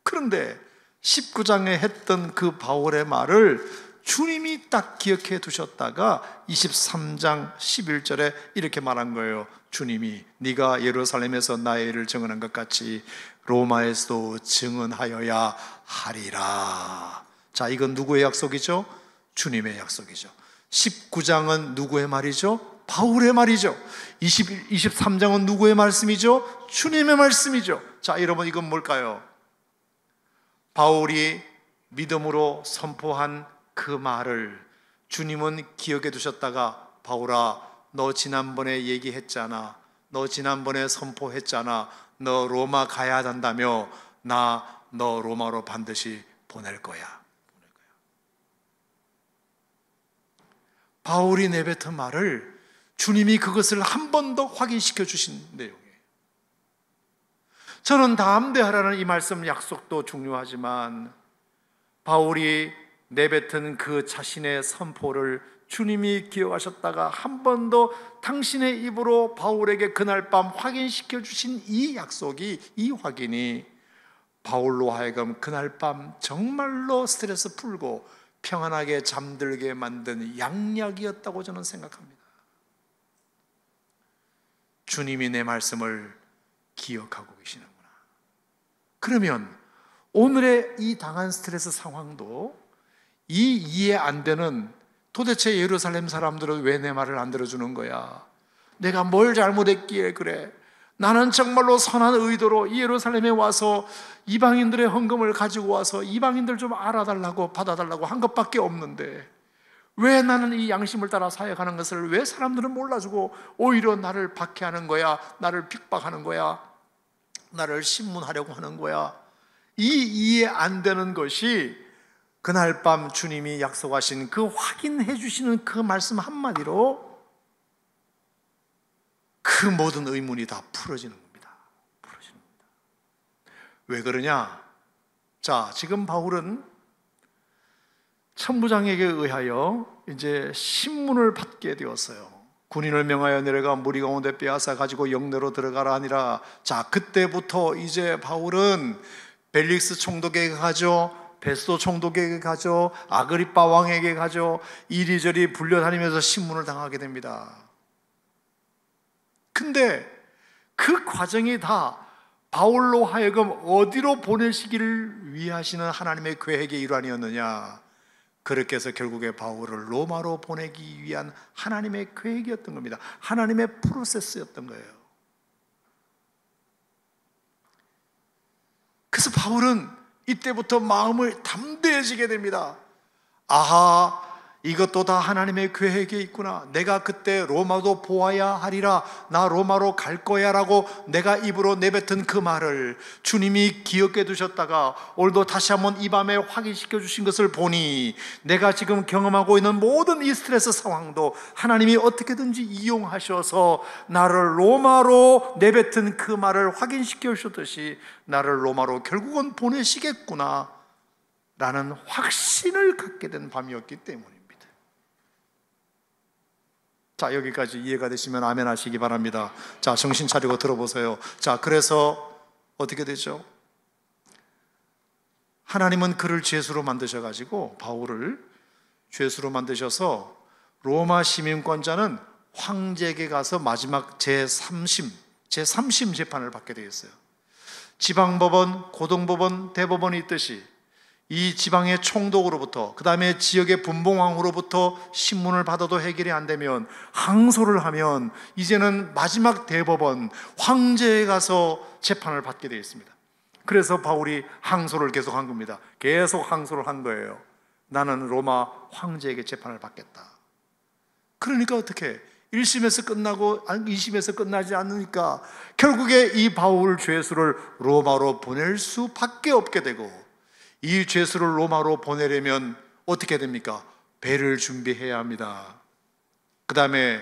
그런데 19장에 했던 그 바울의 말을 주님이 딱 기억해 두셨다가 23장 11절에 이렇게 말한 거예요. 주님이 네가 예루살렘에서 나의 일을 증언한 것 같이 로마에서도 증언하여야 하리라. 자, 이건 누구의 약속이죠? 주님의 약속이죠. 19장은 누구의 말이죠? 바울의 말이죠. 23장은 누구의 말씀이죠? 주님의 말씀이죠. 자, 여러분, 이건 뭘까요? 바울이 믿음으로 선포한 그 말을 주님은 기억해 두셨다가 바울아, 너 지난번에 얘기했잖아. 너 지난번에 선포했잖아. 너 로마 가야 한다며. 나 너 로마로 반드시 보낼 거야. 바울이 내뱉은 말을 주님이 그것을 한 번 더 확인시켜 주신 내용이에요. 저는 담대하라는 이 말씀 약속도 중요하지만 바울이 내뱉은 그 자신의 선포를 주님이 기억하셨다가 한 번 더 당신의 입으로 바울에게 그날 밤 확인시켜 주신 이 약속이, 이 확인이 바울로 하여금 그날 밤 정말로 스트레스 풀고 평안하게 잠들게 만든 양약이었다고 저는 생각합니다. 주님이 내 말씀을 기억하고 계시는구나. 그러면 오늘의 이 당한 스트레스 상황도 이 이해 안 되는, 도대체 예루살렘 사람들은 왜 내 말을 안 들어주는 거야? 내가 뭘 잘못했기에 그래? 나는 정말로 선한 의도로 이 예루살렘에 와서 이방인들의 헌금을 가지고 와서 이방인들 좀 알아달라고 받아달라고 한 것밖에 없는데 왜 나는 이 양심을 따라 사역하는 것을 왜 사람들은 몰라주고 오히려 나를 박해하는 거야? 나를 핍박하는 거야? 나를 신문하려고 하는 거야? 이 이해 안 되는 것이 그날 밤 주님이 약속하신 그 확인해 주시는 그 말씀 한마디로 그 모든 의문이 다 풀어지는 겁니다. 풀어지는 겁니다. 왜 그러냐? 자, 지금 바울은 천부장에게 의하여 이제 신문을 받게 되었어요. 군인을 명하여 내려가 무리 가운데 빼앗아 가지고 영내로 들어가라 하니라. 자, 그때부터 이제 바울은 벨릭스 총독에게 가죠. 베스도 총독에게 가죠. 아그리빠 왕에게 가죠. 이리저리 불려다니면서 신문을 당하게 됩니다. 근데 그 과정이 다 바울로 하여금 어디로 보내시기를 위하시는 하나님의 계획의 일환이었느냐? 그렇게 해서 결국에 바울을 로마로 보내기 위한 하나님의 계획이었던 겁니다. 하나님의 프로세스였던 거예요. 그래서 바울은 이때부터 마음을 담대해지게 됩니다. 아하, 이것도 다 하나님의 계획에 있구나. 내가 그때 로마도 보아야 하리라, 나 로마로 갈 거야 라고 내가 입으로 내뱉은 그 말을 주님이 기억해 두셨다가 오늘도 다시 한번 이 밤에 확인시켜 주신 것을 보니 내가 지금 경험하고 있는 모든 이 스트레스 상황도 하나님이 어떻게든지 이용하셔서 나를 로마로 내뱉은 그 말을 확인시켜 주셨듯이 나를 로마로 결국은 보내시겠구나 라는 확신을 갖게 된 밤이었기 때문입니다. 자, 여기까지 이해가 되시면 아멘 하시기 바랍니다. 자, 정신 차리고 들어보세요. 자, 그래서 어떻게 되죠? 하나님은 그를 죄수로 만드셔가지고 바울을 죄수로 만드셔서 로마 시민권자는 황제에게 가서 마지막 제3심 재판을 받게 되었어요. 지방법원, 고등법원, 대법원이 있듯이 이 지방의 총독으로부터, 그 다음에 지역의 분봉왕으로부터 신문을 받아도 해결이 안 되면 항소를 하면 이제는 마지막 대법원 황제에 가서 재판을 받게 되어 있습니다. 그래서 바울이 항소를 계속 한 겁니다. 계속 항소를 한 거예요. 나는 로마 황제에게 재판을 받겠다. 그러니까 어떻게 1심에서 끝나고 2심에서 끝나지 않으니까 결국에 이 바울 죄수를 로마로 보낼 수밖에 없게 되고, 이 죄수를 로마로 보내려면 어떻게 됩니까? 배를 준비해야 합니다. 그 다음에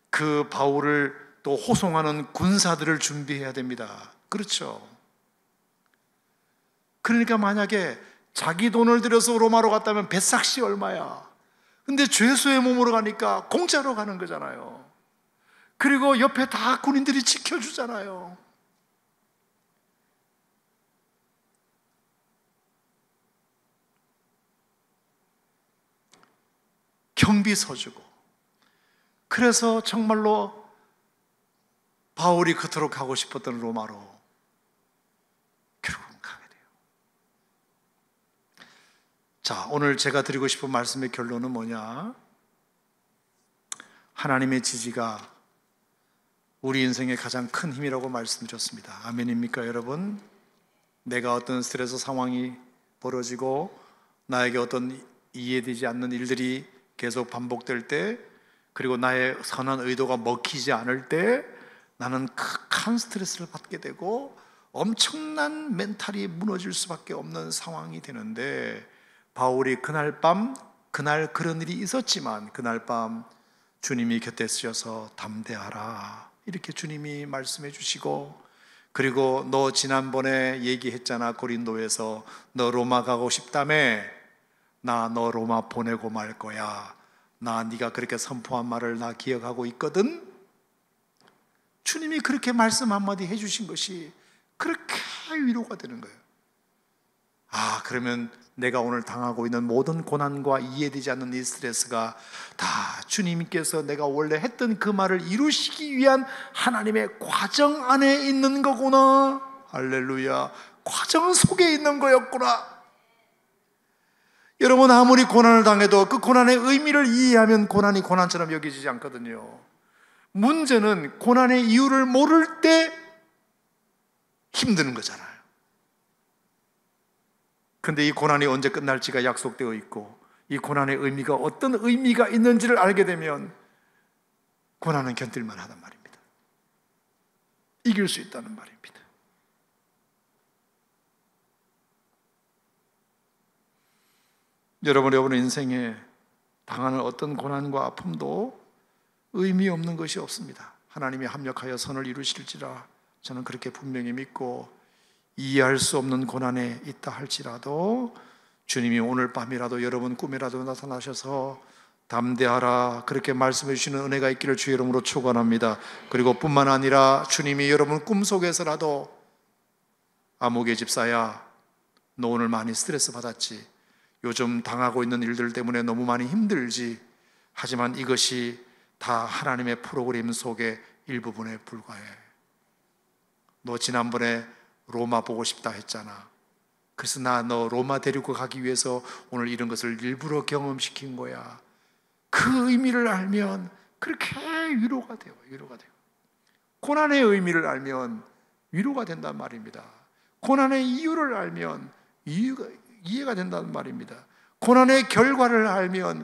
그 바울을 또 호송하는 군사들을 준비해야 됩니다. 그렇죠? 그러니까 만약에 자기 돈을 들여서 로마로 갔다면 배삭시 얼마야? 근데 죄수의 몸으로 가니까 공짜로 가는 거잖아요. 그리고 옆에 다 군인들이 지켜주잖아요. 경비 서주고. 그래서 정말로 바울이 그토록 가고 싶었던 로마로 결국은 가게 돼요. 자, 오늘 제가 드리고 싶은 말씀의 결론은 뭐냐? 하나님의 지지가 우리 인생의 가장 큰 힘이라고 말씀드렸습니다. 아멘입니까, 여러분? 내가 어떤 스트레스 상황이 벌어지고 나에게 어떤 이해되지 않는 일들이 계속 반복될 때, 그리고 나의 선한 의도가 먹히지 않을 때 나는 극한 스트레스를 받게 되고 엄청난 멘탈이 무너질 수밖에 없는 상황이 되는데, 바울이 그날 그런 일이 있었지만 그날 밤 주님이 곁에 쓰셔서 담대하라 이렇게 주님이 말씀해 주시고, 그리고 너 지난번에 얘기했잖아, 고린도에서 너 로마 가고 싶다며, 나 너 로마 보내고 말 거야. 나 네가 그렇게 선포한 말을 나 기억하고 있거든. 주님이 그렇게 말씀 한마디 해주신 것이 그렇게 위로가 되는 거예요. 아, 그러면 내가 오늘 당하고 있는 모든 고난과 이해되지 않는 이 스트레스가 다 주님께서 내가 원래 했던 그 말을 이루시기 위한 하나님의 과정 안에 있는 거구나. 할렐루야. 과정 속에 있는 거였구나. 여러분, 아무리 고난을 당해도 그 고난의 의미를 이해하면 고난이 고난처럼 여겨지지 않거든요. 문제는 고난의 이유를 모를 때 힘드는 거잖아요. 근데 이 고난이 언제 끝날지가 약속되어 있고, 이 고난의 의미가 어떤 의미가 있는지를 알게 되면 고난은 견딜만 하단 말입니다. 이길 수 있다는 말입니다. 여러분의 인생에 당하는 어떤 고난과 아픔도 의미 없는 것이 없습니다. 하나님이 합력하여 선을 이루실지라 저는 그렇게 분명히 믿고, 이해할 수 없는 고난에 있다 할지라도 주님이 오늘 밤이라도 여러분 꿈이라도 나타나셔서 담대하라 그렇게 말씀해 주시는 은혜가 있기를 주의 이름으로 축원합니다. 그리고 뿐만 아니라 주님이 여러분 꿈속에서라도 아무개 집사야, 너 오늘 많이 스트레스 받았지? 요즘 당하고 있는 일들 때문에 너무 많이 힘들지? 하지만 이것이 다 하나님의 프로그램 속의 일부분에 불과해. 너 지난번에 로마 보고 싶다 했잖아. 그래서 나 너 로마 데리고 가기 위해서 오늘 이런 것을 일부러 경험시킨 거야. 그 의미를 알면 그렇게 위로가 돼요. 위로가 돼요. 고난의 의미를 알면 위로가 된단 말입니다. 고난의 이유를 알면 이해가 된다는 말입니다. 고난의 결과를 알면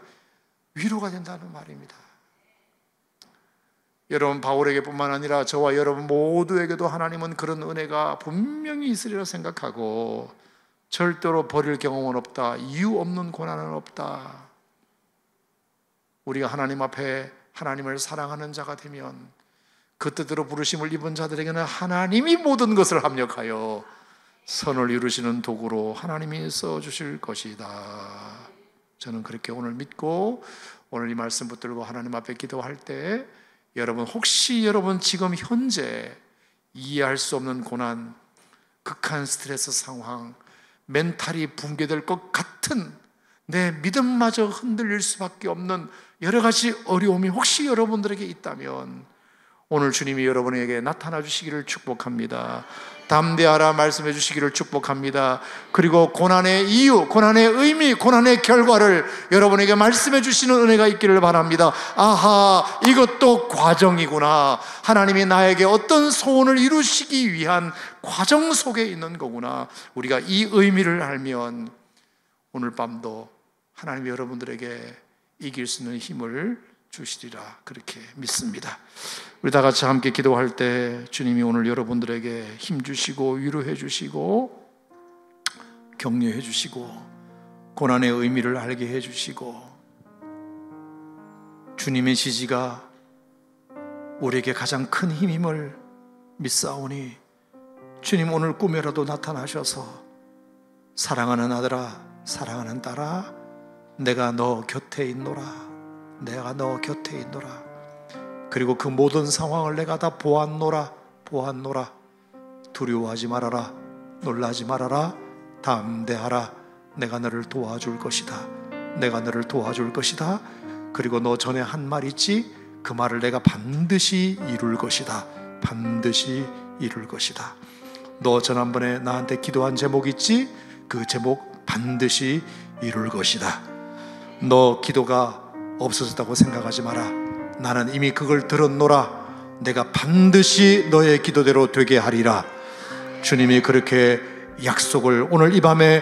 위로가 된다는 말입니다. 여러분, 바울에게뿐만 아니라 저와 여러분 모두에게도 하나님은 그런 은혜가 분명히 있으리라 생각하고, 절대로 버릴 경험은 없다, 이유 없는 고난은 없다. 우리가 하나님 앞에 하나님을 사랑하는 자가 되면, 그 뜻대로 부르심을 입은 자들에게는 하나님이 모든 것을 합력하여 선을 이루시는 도구로 하나님이 써주실 것이다. 저는 그렇게 오늘 믿고, 오늘 이 말씀 붙들고 하나님 앞에 기도할 때, 여러분 혹시 여러분 지금 현재 이해할 수 없는 고난, 극한 스트레스 상황, 멘탈이 붕괴될 것 같은, 내 믿음마저 흔들릴 수밖에 없는 여러 가지 어려움이 혹시 여러분들에게 있다면, 오늘 주님이 여러분에게 나타나 주시기를 축복합니다. 담대하라 말씀해 주시기를 축복합니다. 그리고 고난의 이유, 고난의 의미, 고난의 결과를 여러분에게 말씀해 주시는 은혜가 있기를 바랍니다. 아하, 이것도 과정이구나. 하나님이 나에게 어떤 소원을 이루시기 위한 과정 속에 있는 거구나. 우리가 이 의미를 알면 오늘 밤도 하나님이 여러분들에게 이길 수 있는 힘을 주시리라, 그렇게 믿습니다. 우리 다 같이 함께 기도할 때 주님이 오늘 여러분들에게 힘 주시고 위로해 주시고 격려해 주시고 고난의 의미를 알게 해 주시고, 주님의 지지가 우리에게 가장 큰 힘임을 믿사오니, 주님 오늘 꿈에라도 나타나셔서 사랑하는 아들아, 사랑하는 딸아, 내가 너 곁에 있노라, 내가 너 곁에 있노라. 그리고 그 모든 상황을 내가 다 보았노라, 보았노라. 두려워하지 말아라, 놀라지 말아라, 담대하라. 내가 너를 도와줄 것이다, 내가 너를 도와줄 것이다. 그리고 너 전에 한 말 있지? 그 말을 내가 반드시 이룰 것이다, 반드시 이룰 것이다. 너 지난번에 나한테 기도한 제목 있지? 그 제목 반드시 이룰 것이다. 너 기도가 없어졌다고 생각하지 마라. 나는 이미 그걸 들었노라. 내가 반드시 너의 기도대로 되게 하리라. 주님이 그렇게 약속을 오늘 이 밤에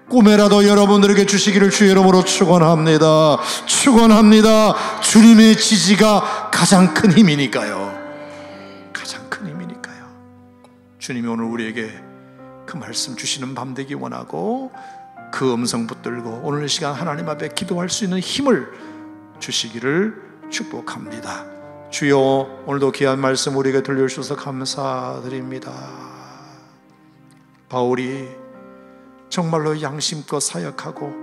꿈에라도 여러분들에게 주시기를 주의 이름으로 축원합니다. 축원합니다. 주님의 지지가 가장 큰 힘이니까요. 가장 큰 힘이니까요. 주님이 오늘 우리에게 그 말씀 주시는 밤 되기 원하고, 그 음성 붙들고 오늘 이 시간 하나님 앞에 기도할 수 있는 힘을 주시기를 축복합니다. 주여, 오늘도 귀한 말씀 우리에게 들려주셔서 감사드립니다. 바울이 정말로 양심껏 사역하고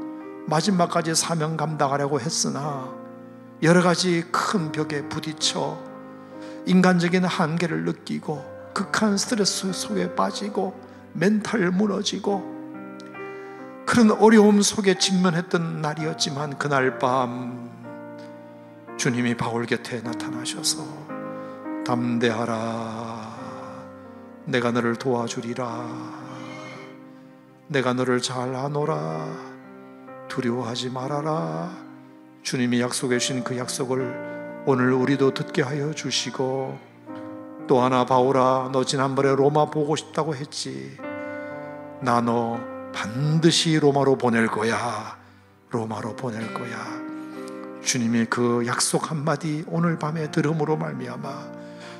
마지막까지 사명 감당하려고 했으나 여러 가지 큰 벽에 부딪혀 인간적인 한계를 느끼고 극한 스트레스 속에 빠지고 멘탈 무너지고 그런 어려움 속에 직면했던 날이었지만, 그날 밤 주님이 바울 곁에 나타나셔서 담대하라, 내가 너를 도와주리라, 내가 너를 잘 아노라, 두려워하지 말아라. 주님이 약속해 주신 그 약속을 오늘 우리도 듣게 하여 주시고, 또 하나, 바울아, 너 지난번에 로마 보고 싶다고 했지? 나 너 반드시 로마로 보낼 거야, 로마로 보낼 거야. 주님의 그 약속 한마디 오늘 밤에 들음으로 말미암아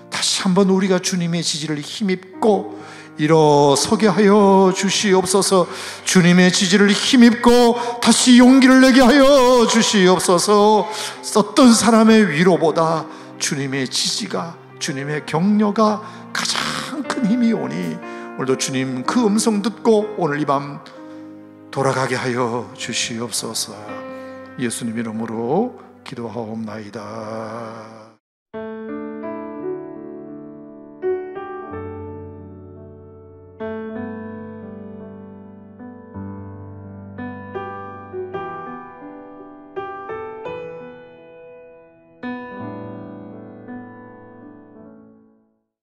다시 한번 우리가 주님의 지지를 힘입고 일어서게 하여 주시옵소서. 주님의 지지를 힘입고 다시 용기를 내게 하여 주시옵소서. 어떤 사람의 위로보다 주님의 지지가, 주님의 격려가 가장 큰 힘이 오니, 오늘도 주님 그 음성 듣고 오늘 이 밤 돌아가게 하여 주시옵소서. 예수님 이름으로 기도하옵나이다.